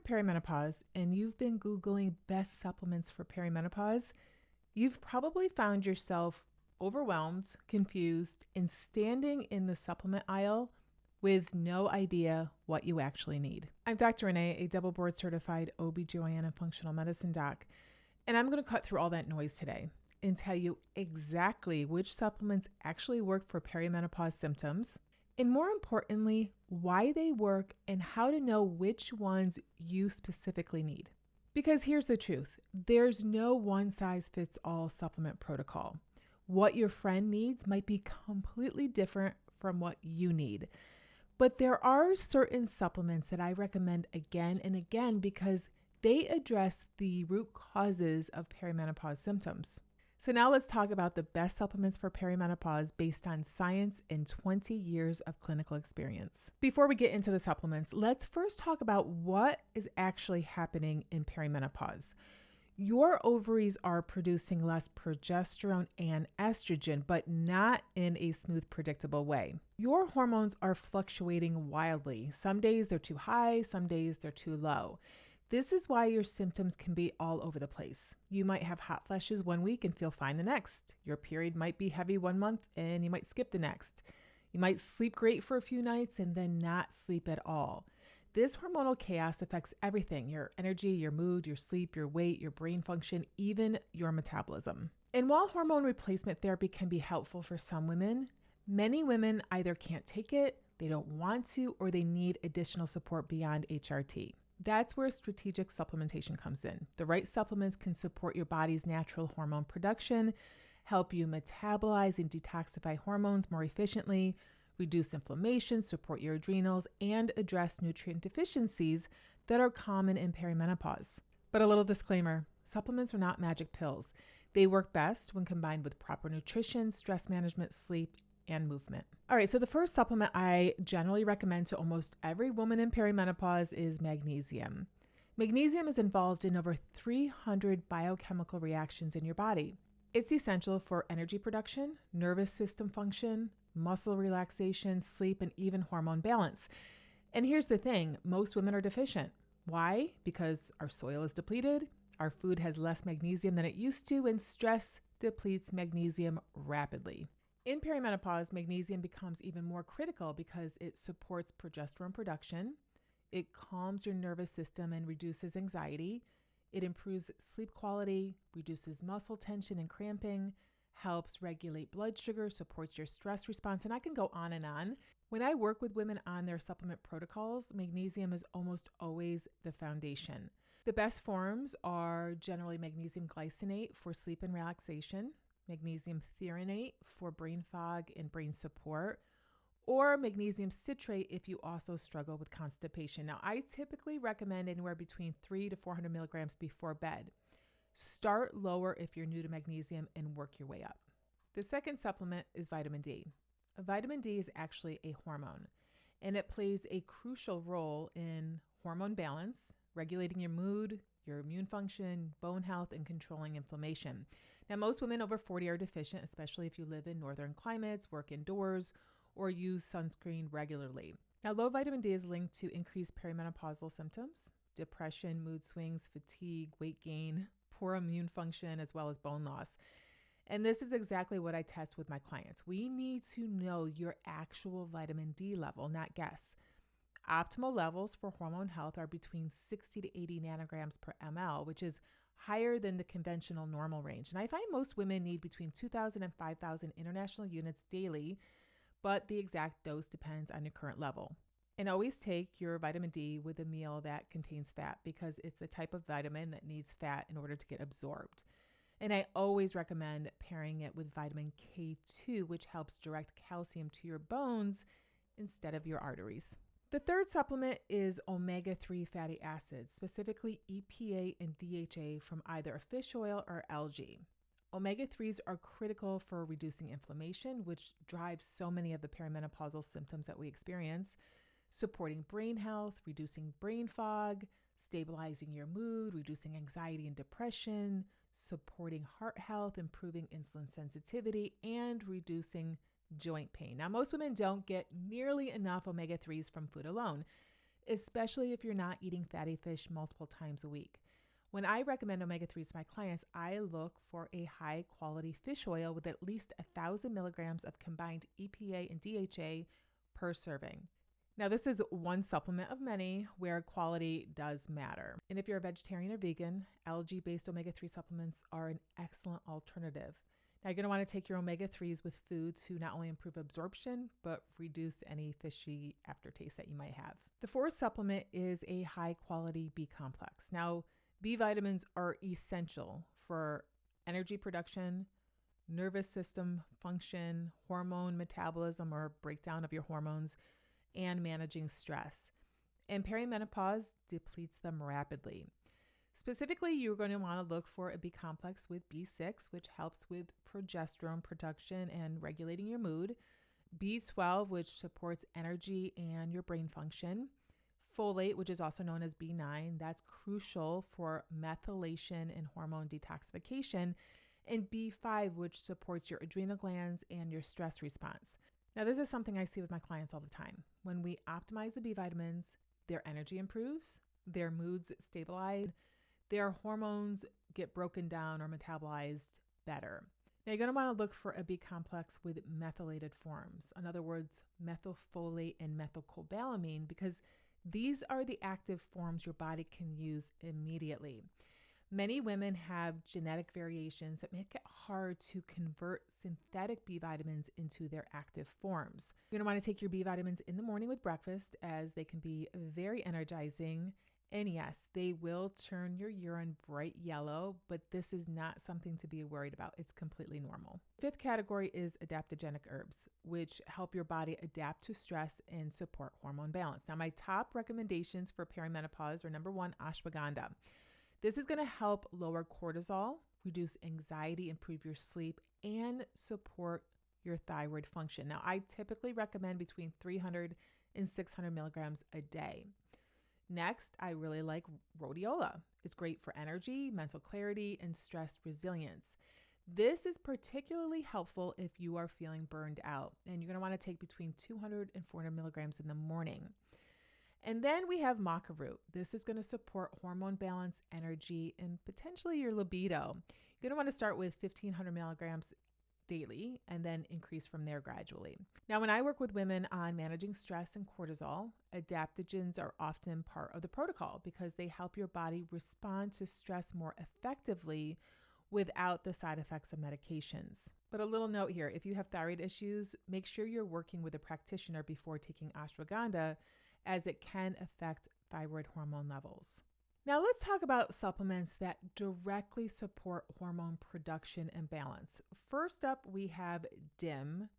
in perimenopause and you've been Googling best supplements for perimenopause, you've probably found yourself overwhelmed, confused, and standing in the supplement aisle with no idea what you actually need. I'm Dr. Renee, a double board certified OB/GYN and functional medicine doc, and I'm going to cut through all that noise today and tell you exactly which supplements actually work for perimenopause symptoms, and more importantly, why they work and how to know which ones you specifically need. Because here's the truth, there's no one-size-fits-all supplement protocol. What your friend needs might be completely different from what you need. But there are certain supplements that I recommend again and again because they address the root causes of perimenopause symptoms. So now let's talk about the best supplements for perimenopause based on science and 20 years of clinical experience. Before we get into the supplements, let's first talk about what is actually happening in perimenopause. Your ovaries are producing less progesterone and estrogen, but not in a smooth, predictable way. Your hormones are fluctuating wildly. Some days they're too high, some days they're too low. This is why your symptoms can be all over the place. You might have hot flashes one week and feel fine the next. Your period might be heavy one month and you might skip the next. You might sleep great for a few nights and then not sleep at all. This hormonal chaos affects everything: your energy, your mood, your sleep, your weight, your brain function, even your metabolism. And while hormone replacement therapy can be helpful for some women, many women either can't take it, they don't want to, or they need additional support beyond HRT. That's where strategic supplementation comes in. The right supplements can support your body's natural hormone production, help you metabolize and detoxify hormones more efficiently, reduce inflammation, support your adrenals, and address nutrient deficiencies that are common in perimenopause. But a little disclaimer, supplements are not magic pills. They work best when combined with proper nutrition, stress management, sleep, and movement. All right, so the first supplement I generally recommend to almost every woman in perimenopause is magnesium. Magnesium is involved in over 300 biochemical reactions in your body. It's essential for energy production, nervous system function, muscle relaxation, sleep, and even hormone balance. And here's the thing, most women are deficient. Why? Because our soil is depleted, our food has less magnesium than it used to, and stress depletes magnesium rapidly. In perimenopause, magnesium becomes even more critical because it supports progesterone production, it calms your nervous system and reduces anxiety, it improves sleep quality, reduces muscle tension and cramping, helps regulate blood sugar, supports your stress response, and I can go on and on. When I work with women on their supplement protocols, magnesium is almost always the foundation. The best forms are generally magnesium glycinate for sleep and relaxation, magnesium threonate for brain fog and brain support, or magnesium citrate if you also struggle with constipation. Now, I typically recommend anywhere between 300 to 400 milligrams before bed. Start lower if you're new to magnesium and work your way up. The second supplement is vitamin D. Vitamin D is actually a hormone, and it plays a crucial role in hormone balance, regulating your mood, your immune function, bone health, and controlling inflammation. Now, most women over 40 are deficient, especially if you live in northern climates, work indoors, or use sunscreen regularly. Now, low vitamin D is linked to increased perimenopausal symptoms, depression, mood swings, fatigue, weight gain, poor immune function, as well as bone loss. And this is exactly what I test with my clients. We need to know your actual vitamin D level, not guess. Optimal levels for hormone health are between 60 to 80 nanograms per ml, which is higher than the conventional normal range. And I find most women need between 2,000 and 5,000 international units daily, but the exact dose depends on your current level. And always take your vitamin D with a meal that contains fat because it's the type of vitamin that needs fat in order to get absorbed. And I always recommend pairing it with vitamin K2, which helps direct calcium to your bones instead of your arteries. The third supplement is omega-3 fatty acids, specifically EPA and DHA from either a fish oil or algae. Omega-3s are critical for reducing inflammation, which drives so many of the perimenopausal symptoms that we experience, supporting brain health, reducing brain fog, stabilizing your mood, reducing anxiety and depression, supporting heart health, improving insulin sensitivity, and reducing joint pain. Now, most women don't get nearly enough omega-3s from food alone. especially if you're not eating fatty fish multiple times a week. When I recommend omega-3s to my clients, I look for a high quality fish oil with at least 1,000 milligrams of combined EPA and DHA per serving. Now, this is one supplement of many where quality does matter. And if you're a vegetarian or vegan, algae-based omega-3 supplements are an excellent alternative. Now, you're going to want to take your omega-3s with food to not only improve absorption, but reduce any fishy aftertaste that you might have. The fourth supplement is a high-quality B complex. Now, B vitamins are essential for energy production, nervous system function, hormone metabolism or breakdown of your hormones, and managing stress. And perimenopause depletes them rapidly. Specifically, you're going to want to look for a B complex with B6, which helps with progesterone production and regulating your mood, B12, which supports energy and your brain function, folate, which is also known as B9, that's crucial for methylation and hormone detoxification, and B5, which supports your adrenal glands and your stress response. Now, this is something I see with my clients all the time. When we optimize the B vitamins, their energy improves, their moods stabilize, their hormones get broken down or metabolized better. Now, you're going to want to look for a B complex with methylated forms. In other words, methylfolate and methylcobalamin, because these are the active forms your body can use immediately. Many women have genetic variations that make it hard to convert synthetic B vitamins into their active forms. You're going to want to take your B vitamins in the morning with breakfast, as they can be very energizing. And yes, they will turn your urine bright yellow, but this is not something to be worried about. It's completely normal. Fifth category is adaptogenic herbs, which help your body adapt to stress and support hormone balance. Now, my top recommendations for perimenopause are: number one, ashwagandha. This is going to help lower cortisol, reduce anxiety, improve your sleep, and support your thyroid function. Now, I typically recommend between 300 and 600 milligrams a day. Next, I really like rhodiola. It's great for energy, mental clarity, and stress resilience. This is particularly helpful if you are feeling burned out, and you're going to want to take between 200 and 400 milligrams in the morning. And then we have maca root. This is going to support hormone balance, energy, and potentially your libido. You're going to want to start with 1,500 milligrams daily and then increase from there gradually. Now, when I work with women on managing stress and cortisol, adaptogens are often part of the protocol because they help your body respond to stress more effectively without the side effects of medications. But a little note here: if you have thyroid issues, make sure you're working with a practitioner before taking ashwagandha, as it can affect thyroid hormone levels. Now, let's talk about supplements that directly support hormone production and balance. First up, we have DIM,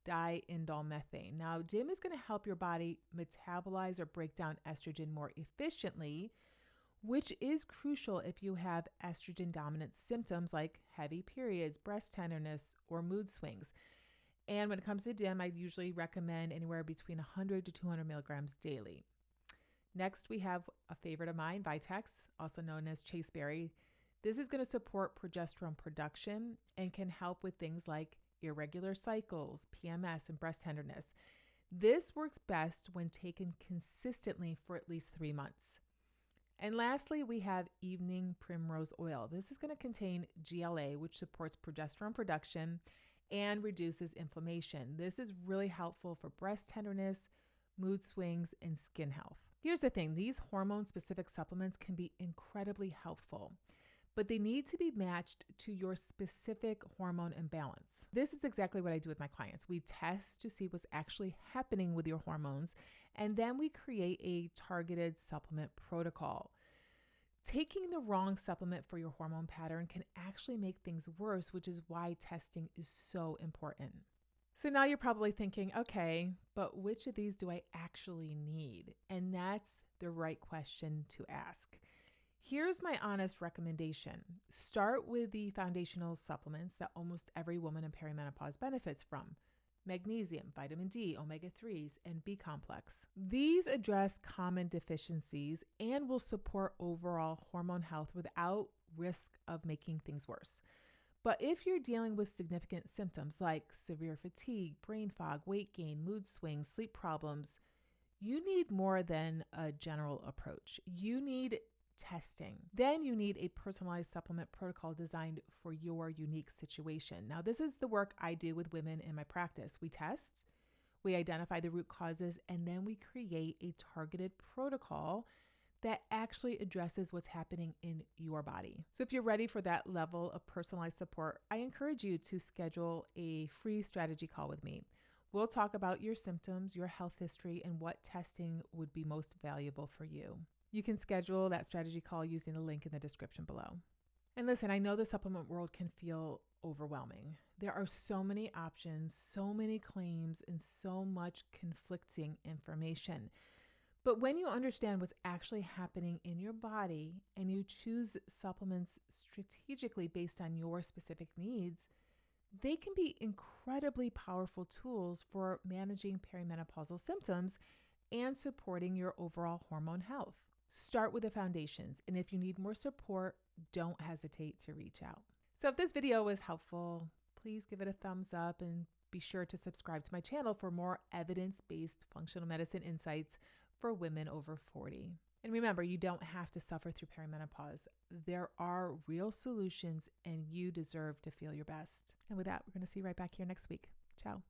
diindolylmethane. Now, DIM is going to help your body metabolize or break down estrogen more efficiently, which is crucial if you have estrogen dominant symptoms like heavy periods, breast tenderness, or mood swings. And when it comes to DIM, I usually recommend anywhere between 100 to 200 milligrams daily. Next, we have a favorite of mine, Vitex, also known as chasteberry. This is going to support progesterone production and can help with things like irregular cycles, PMS, and breast tenderness. This works best when taken consistently for at least 3 months. And lastly, we have evening primrose oil. This is going to contain GLA, which supports progesterone production and reduces inflammation. This is really helpful for breast tenderness, mood swings, and skin health. Here's the thing: these hormone-specific supplements can be incredibly helpful, but they need to be matched to your specific hormone imbalance. This is exactly what I do with my clients. We test to see what's actually happening with your hormones, and then we create a targeted supplement protocol. Taking the wrong supplement for your hormone pattern can actually make things worse, which is why testing is so important. So now you're probably thinking, okay, but which of these do I actually need? And that's the right question to ask. Here's my honest recommendation. Start with the foundational supplements that almost every woman in perimenopause benefits from: magnesium, vitamin D, omega-3s, and B complex. These address common deficiencies and will support overall hormone health without risk of making things worse. But if you're dealing with significant symptoms like severe fatigue, brain fog, weight gain, mood swings, sleep problems, you need more than a general approach. You need testing. Then you need a personalized supplement protocol designed for your unique situation. Now, this is the work I do with women in my practice. We test, we identify the root causes, and then we create a targeted protocol that actually addresses what's happening in your body. So if you're ready for that level of personalized support, I encourage you to schedule a free strategy call with me. We'll talk about your symptoms, your health history, and what testing would be most valuable for you. You can schedule that strategy call using the link in the description below. And listen, I know the supplement world can feel overwhelming. There are so many options, so many claims, and so much conflicting information. But when you understand what's actually happening in your body and you choose supplements strategically based on your specific needs, they can be incredibly powerful tools for managing perimenopausal symptoms and supporting your overall hormone health. Start with the foundations, and if you need more support, don't hesitate to reach out. So if this video was helpful, please give it a thumbs up and be sure to subscribe to my channel for more evidence-based functional medicine insights for women over 40. And remember, you don't have to suffer through perimenopause. There are real solutions, and you deserve to feel your best. And with that, we're going to see you right back here next week. Ciao.